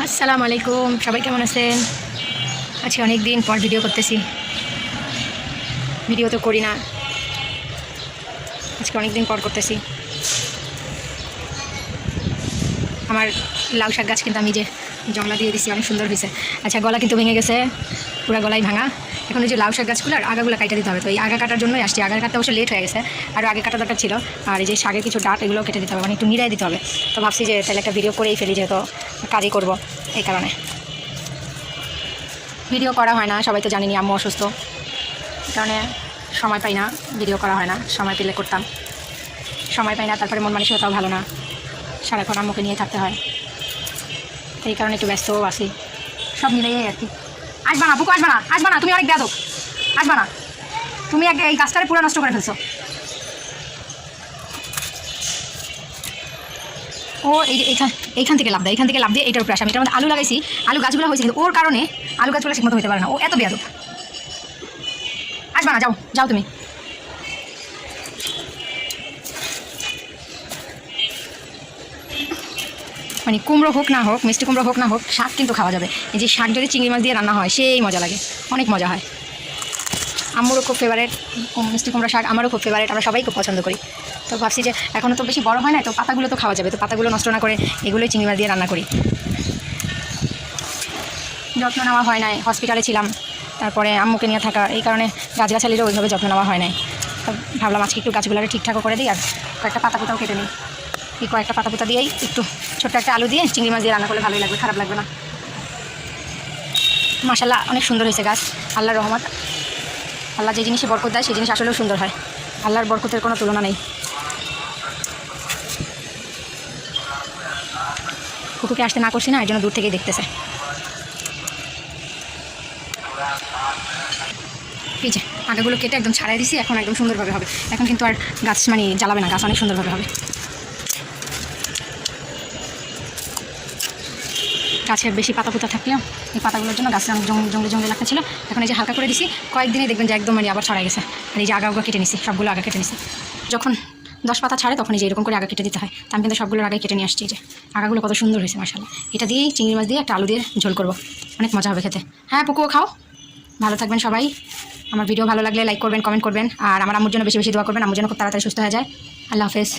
আসসালামু আলাইকুম, সবাই কেমন আছেন? আজকে অনেক দিন পর ভিডিও করতেছি। ভিডিও তো করি না, আজকে অনেক দিন পর করতেছি। আমার লাউ শাক গাছ কিন্তু আমি যে জংলা দিয়ে দিচ্ছি, অনেক সুন্দর হয়েছে। আচ্ছা, গলা কিন্তু ভেঙে গেছে, পুরো গলায় ভাঙা। এখন ওই যে লাউ শাক গাছগুলোর আগাগুলো কাটা দিতে হবে। তো এই আগা কাটার জন্যই আসছি। আগা কাটতে অবশ্য লেট হয়ে গেছে, আরও আগে কাটা দরকার ছিল। আর এই যে শাকের কিছু ডাট, এগুলো কেটে দিতে হবে, মানে একটু নিড়াই দিতে হবে। তো ভাবছি যে তাহলে একটা ভিডিও করেই ফেলি, যেহেতু কাজই করবো, এই কারণে ভিডিও করা হয় না। সবাই তো জানিনি আম্মু অসুস্থ, এই কারণে সময় পাই না, ভিডিও করা হয় না। সময় পেলে করতাম, সময় পাই না। তারপরে মন মানসিকতাও ভালো না, সারাক্ষণ আম্মুকে নিয়ে থাকতে হয়, এই কারণে একটু ব্যস্তও আছি। সব মিলেই আর কি। আসবা না বুকু, আসবা না, আসবা না, তুমি অনেক বেয়াদব, আসবা না। তুমি এই গাছটারে পুরো নষ্ট করে ফেলছো। ও এইখান থেকে লাভ দেয়, এইখান থেকে লাভ দিয়ে এইটার উপরে আসে। আমি এটার মধ্যে আলু লাগাইছি, আলু গাছগুলো হয়েছে, কিন্তু ওর কারণে আলু গাছগুলো ঠিকমতো হতে পারে না। ও এত বেয়াদব। আসবা না, যাও যাও তুমি। মানে কুমড়ো হোক না হোক, মিষ্টি কুমড়ো হোক না হোক, শাক কিন্তু খাওয়া যাবে। এই যে শাক যদি চিংড়ি মাছ দিয়ে রান্না হয়, সেই মজা লাগে, অনেক মজা হয়। আম্মুরও খুব ফেভারেট মিষ্টি কুমড়া শাক, আমারও খুব ফেভারেট, আমরা সবাই খুব পছন্দ করি। তো ভাবছি যে এখনও তো বেশি বড় হয় না, তো পাতাগুলো তো খাওয়া যাবে, তো পাতাগুলো নষ্ট না করে এগুলোই চিংড়ি মাছ দিয়ে রান্না করি। যত্ন নেওয়া হয় নাই, হসপিটালে ছিলাম, তারপরে আম্মুকে নিয়ে থাকা, এই কারণে গাছগাছালিরও ওইভাবে যত্ন নেওয়া হয় নাই। তো ভাবলাম আজকে একটু গাছগুলোকে ঠিকঠাকও করে দিই, আর কয়েকটা পাতা পোতাও কেটে নিই। এই কয়েকটা পাতা পোতা দিয়েই একটু ছোট্ট একটা আলু দিয়ে চিংড়ি মাছ দিয়ে রান্না করলে ভালোই লাগবে, খারাপ লাগবে না। মাশাআল্লাহ, অনেক সুন্দর হয়েছে গাছ, আল্লাহর রহমত। আল্লাহ যে জিনিসে বরকত দেয় সেই জিনিস আসলেও সুন্দর হয়। আল্লাহর বরকতের কোনো তুলনা নেই। কুকুরকে আসতে না করছি না, এই জন্য দূর থেকেই দেখতেছে। এই যে আগাগুলো কেটে একদম ছাড়াই দিছি, এখন একদম সুন্দরভাবে হবে। এখন কিন্তু আর গাছ মানে জ্বালাবে না, গাছ অনেক সুন্দরভাবে হবে। গাছের বেশি পাতা পোতা থাকলেও এই পাতাগুলোর জন্য গাছে অনেক জঙ্গলি জঙ্গলি লাগতে ছিল। এখন এই যে হালকা করে দিছি, কয়েকদিনই দেখবেন যে একদম মানে আবার ছড়াই গেছে। আর এই যে আগা কেটে নিছি, সবগুলো আগা কেটে নিছি। যখন 10 পাতা ছাড়ে তখন এই যে এরকম করে আগা কেটে দিতে হয়। তো আমি কিন্তু সবগুলোর আগে কেটে নিয়ে আসছি। যে আগাগুলো কত সুন্দর হয়েছে মাশাআল্লাহ। এটা দিয়েই চিংড়ি মাছ দিয়ে একটা আলু দিয়ে ঝোল করবো, অনেক মজা হবে খেতে। হ্যাঁ পুকুও খাও। ভালো থাকবেন সবাই। আমার ভিডিও ভালো লাগলে লাইক করবেন, কমেন্ট করবেন, আর আমার আম্মুর জন্য বেশি বেশি দোয়া করবেন, আম্মুর জন্য খুব তাড়াতাড়ি সুস্থ হয়ে যায়। আল্লাহ হাফেজ।